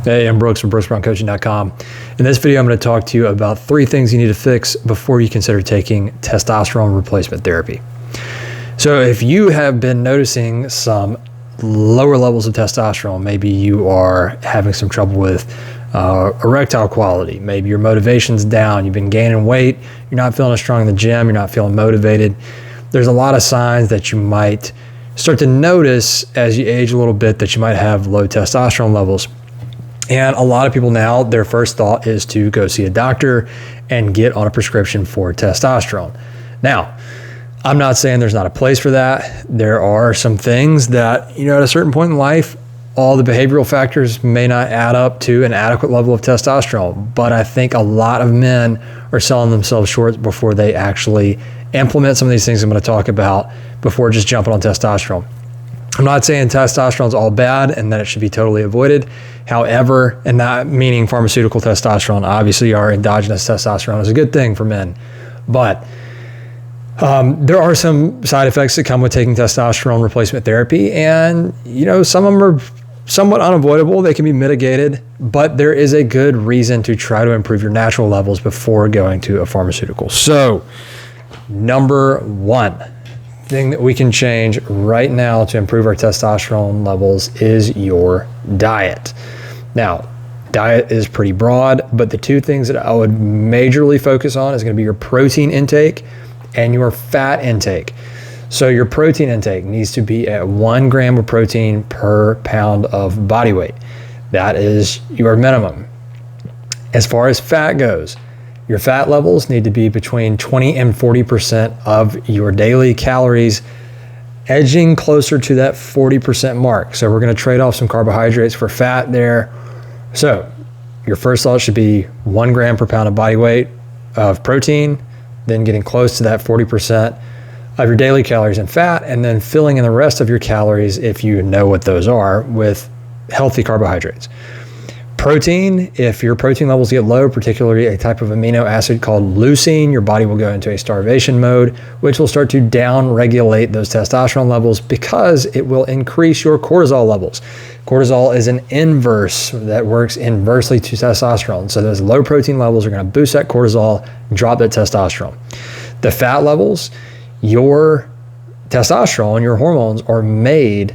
Hey, I'm Brooks from BrooksBrownCoaching.com. In this video, I'm going to talk to you about 3 things you need to fix before you consider taking testosterone replacement therapy. So if you have been noticing some lower levels of testosterone, maybe you are having some trouble with erectile quality, maybe your motivation's down, you've been gaining weight, you're not feeling as strong in the gym, you're not feeling motivated. There's a lot of signs that you might start to notice as you age a little bit that you might have low testosterone levels. And a lot of people now, their first thought is to go see a doctor and get on a prescription for testosterone. Now, I'm not saying there's not a place for that. There are some things that, at a certain point in life, all the behavioral factors may not add up to an adequate level of testosterone. But I think a lot of men are selling themselves short before they actually implement some of these things I'm going to talk about before just jumping on testosterone. I'm not saying testosterone is all bad and that it should be totally avoided. However, and not meaning pharmaceutical testosterone, obviously our endogenous testosterone is a good thing for men. But there are some side effects that come with taking testosterone replacement therapy. And, some of them are somewhat unavoidable. They can be mitigated, but there is a good reason to try to improve your natural levels before going to a pharmaceutical. So, number 1. Thing that we can change right now to improve our testosterone levels is your diet. Now, diet is pretty broad, but the 2 things that I would majorly focus on is going to be your protein intake and your fat intake. So your protein intake needs to be at 1 gram of protein per pound of body weight. That is your minimum. As far as fat goes, your fat levels need to be between 20 and 40% of your daily calories, edging closer to that 40% mark. So we're going to trade off some carbohydrates for fat there. So your first thought should be 1 gram per pound of body weight of protein, then getting close to that 40% of your daily calories in fat, and then filling in the rest of your calories, if you know what those are, with healthy carbohydrates. Protein, if your protein levels get low, particularly a type of amino acid called leucine, your body will go into a starvation mode, which will start to down-regulate those testosterone levels because it will increase your cortisol levels. Cortisol is an inverse that works inversely to testosterone. So those low protein levels are going to boost that cortisol, drop that testosterone. The fat levels, your testosterone, your hormones are made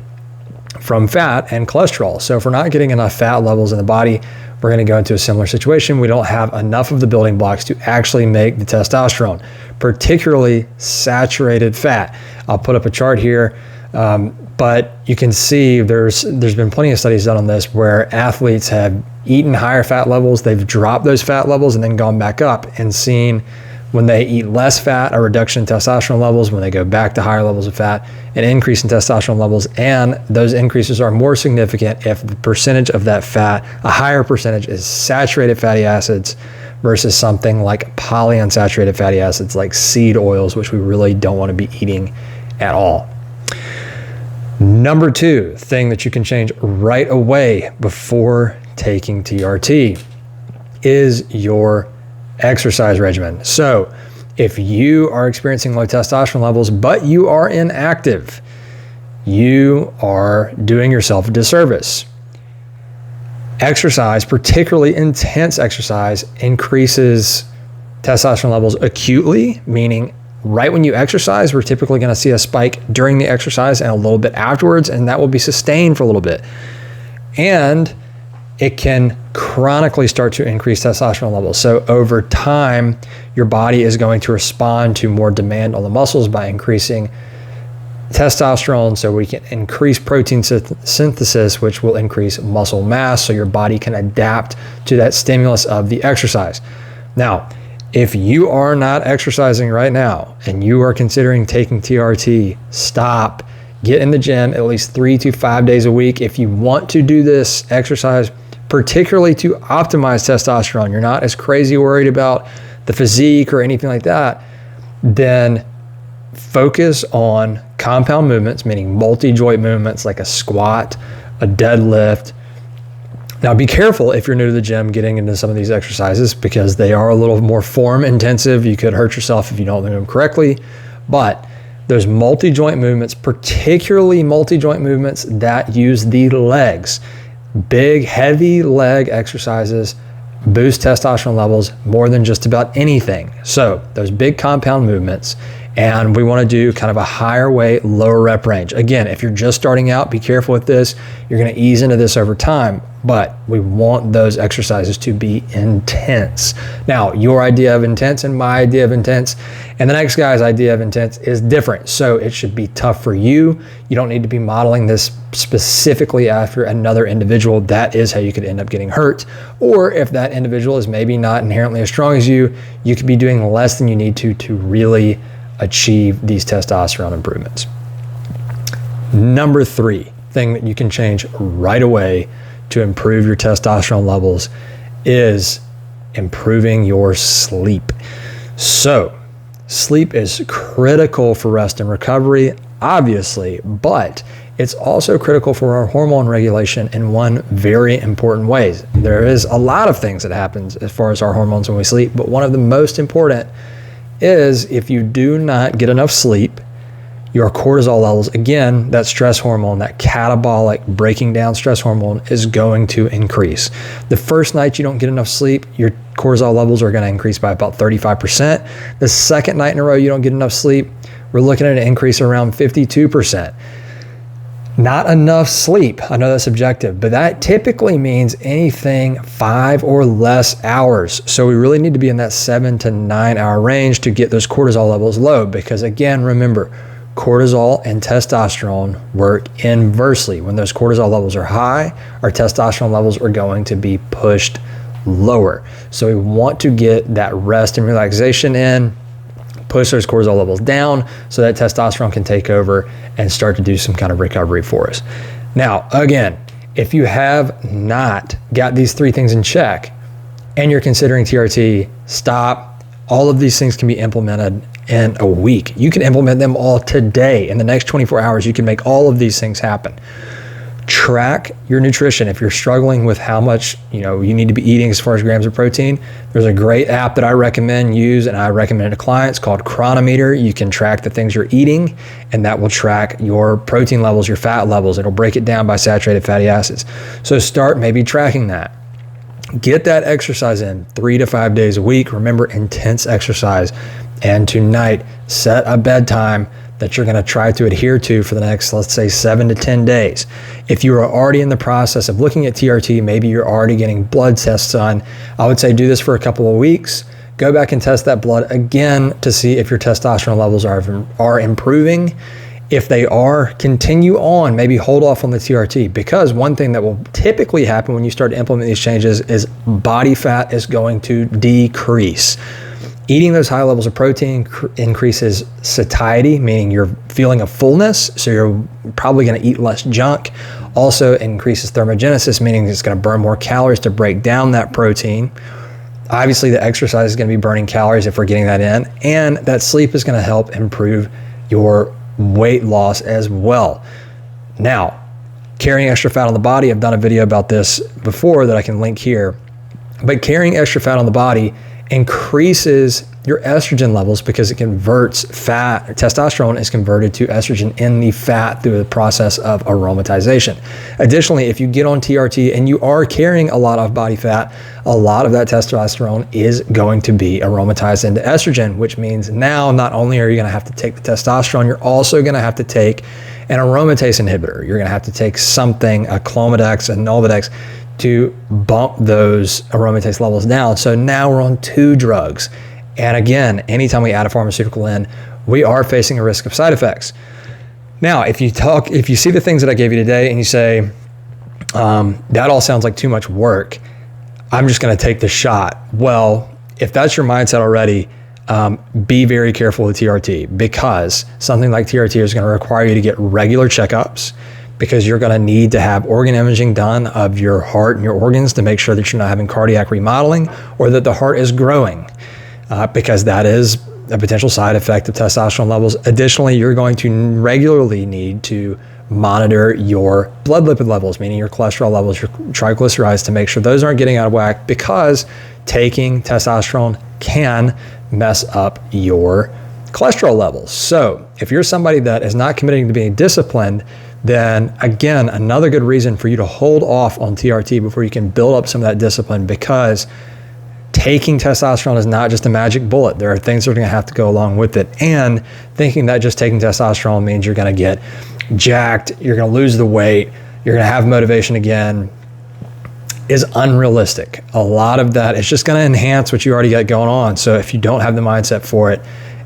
from fat and cholesterol. So if we're not getting enough fat levels in the body, we're going to go into a similar situation. We don't have enough of the building blocks to actually make the testosterone, particularly saturated fat. I'll put up a chart here, but you can see there's been plenty of studies done on this where athletes have eaten higher fat levels, they've dropped those fat levels and then gone back up and seen when they eat less fat, a reduction in testosterone levels. When they go back to higher levels of fat, an increase in testosterone levels. And those increases are more significant if the percentage of that fat, a higher percentage, is saturated fatty acids versus something like polyunsaturated fatty acids like seed oils, which we really don't want to be eating at all. Number 2 thing that you can change right away before taking TRT is your exercise regimen. So if you are experiencing low testosterone levels, but you are inactive, you are doing yourself a disservice. Exercise, particularly intense exercise, increases testosterone levels acutely, meaning right when you exercise, we're typically going to see a spike during the exercise and a little bit afterwards, and that will be sustained for a little bit. And it can chronically start to increase testosterone levels. So over time, your body is going to respond to more demand on the muscles by increasing testosterone, so we can increase protein synthesis, which will increase muscle mass, so your body can adapt to that stimulus of the exercise. Now, if you are not exercising right now and you are considering taking TRT, stop. Get in the gym at least 3 to 5 days a week. If you want to do this exercise, particularly to optimize testosterone, you're not as crazy worried about the physique or anything like that, then focus on compound movements, meaning multi-joint movements like a squat, a deadlift. Now be careful if you're new to the gym getting into some of these exercises because they are a little more form intensive. You could hurt yourself if you don't do them correctly, but those multi-joint movements, particularly multi-joint movements that use the legs, Big, heavy leg exercises boost testosterone levels more than just about anything. So those big compound movements, and we want to do kind of a higher weight, lower rep range. Again, if you're just starting out, be careful with this. You're going to ease into this over time, but we want those exercises to be intense. Now, your idea of intense and my idea of intense and the next guy's idea of intense is different. So it should be tough for you. You don't need to be modeling this specifically after another individual. That is how you could end up getting hurt. Or if that individual is maybe not inherently as strong as you, you could be doing less than you need to really achieve these testosterone improvements. Number 3 thing that you can change right away to improve your testosterone levels is improving your sleep. So sleep is critical for rest and recovery, obviously, but it's also critical for our hormone regulation in one very important way. There is a lot of things that happens as far as our hormones when we sleep, but one of the most important is if you do not get enough sleep, your cortisol levels, again, that stress hormone, that catabolic breaking down stress hormone, is going to increase. The first night you don't get enough sleep, your cortisol levels are going to increase by about 35%. The second night in a row you don't get enough sleep, we're looking at an increase around 52%. Not enough sleep. I know that's subjective, but that typically means anything 5 or less hours. So we really need to be in that 7 to 9 hour range to get those cortisol levels low, because again, remember, cortisol and testosterone work inversely. When those cortisol levels are high, our testosterone levels are going to be pushed lower. So we want to get that rest and relaxation in, push those cortisol levels down so that testosterone can take over and start to do some kind of recovery for us. Now, again, if you have not got these 3 things in check and you're considering TRT, stop. All of these things can be implemented in a week. You can implement them all today. In the next 24 hours, you can make all of these things happen. Track your nutrition. If you're struggling with how much you need to be eating as far as grams of protein, there's a great app that I recommend use, and I recommend it to clients, called Chronometer. You can track the things you're eating, and that will track your protein levels, your fat levels. It'll break it down by saturated fatty acids. So start maybe tracking that. Get that exercise in 3 to 5 days a week. Remember, intense exercise. And tonight, set a bedtime that you're going to try to adhere to for the next, let's say, 7 to 10 days. If you are already in the process of looking at TRT, maybe you're already getting blood tests done, I would say do this for a couple of weeks. Go back and test that blood again to see if your testosterone levels are improving. If they are, continue on, maybe hold off on the TRT, because one thing that will typically happen when you start to implement these changes is body fat is going to decrease. Eating those high levels of protein increases satiety, meaning you're feeling a fullness, so you're probably going to eat less junk. Also increases thermogenesis, meaning it's going to burn more calories to break down that protein. Obviously, the exercise is going to be burning calories if we're getting that in, and that sleep is going to help improve your weight loss as well. Now, carrying extra fat on the body, I've done a video about this before that I can link here, but carrying extra fat on the body increases your estrogen levels because it converts fat. Testosterone is converted to estrogen in the fat through the process of aromatization. Additionally, if you get on TRT and you are carrying a lot of body fat, a lot of that testosterone is going to be aromatized into estrogen, which means now not only are you going to have to take the testosterone, you're also going to have to take an aromatase inhibitor. You're going to have to take something, a Clomidex, a Nolvadex, to bump those aromatase levels down. So now we're on 2 drugs. And again, anytime we add a pharmaceutical in, we are facing a risk of side effects. Now, if you see the things that I gave you today and you say, that all sounds like too much work, I'm just gonna take the shot. Well, if that's your mindset already, be very careful with TRT, because something like TRT is gonna require you to get regular checkups, because you're going to need to have organ imaging done of your heart and your organs to make sure that you're not having cardiac remodeling or that the heart is growing, because that is a potential side effect of testosterone levels. Additionally, you're going to regularly need to monitor your blood lipid levels, meaning your cholesterol levels, your triglycerides, to make sure those aren't getting out of whack, because taking testosterone can mess up your cholesterol levels. So if you're somebody that is not committing to being disciplined, then again, another good reason for you to hold off on TRT before you can build up some of that discipline, because taking testosterone is not just a magic bullet. There are things that are going to have to go along with it. And thinking that just taking testosterone means you're going to get jacked, you're going to lose the weight, you're going to have motivation again, is unrealistic. A lot of that is just going to enhance what you already got going on. So if you don't have the mindset for it,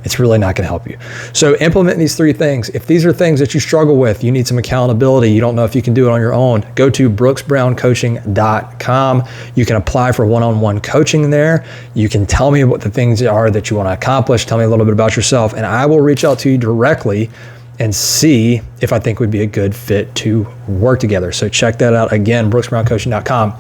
it's really not going to help you. So implement these 3 things. If these are things that you struggle with, you need some accountability, you don't know if you can do it on your own, go to brooksbrowncoaching.com. You can apply for one-on-one coaching there. You can tell me what the things are that you want to accomplish. Tell me a little bit about yourself, and I will reach out to you directly and see if I think we'd be a good fit to work together. So check that out. Again, brooksbrowncoaching.com.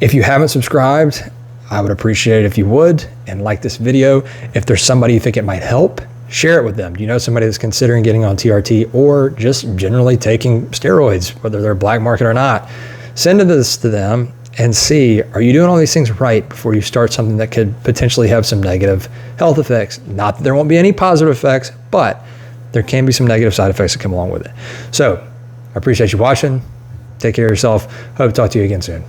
If you haven't subscribed, I would appreciate it if you would, and like this video. If there's somebody you think it might help, share it with them. Do you know somebody that's considering getting on TRT or just generally taking steroids, whether they're black market or not? Send this to them and see, are you doing all these things right before you start something that could potentially have some negative health effects? Not that there won't be any positive effects, but there can be some negative side effects that come along with it. So I appreciate you watching. Take care of yourself. Hope to talk to you again soon.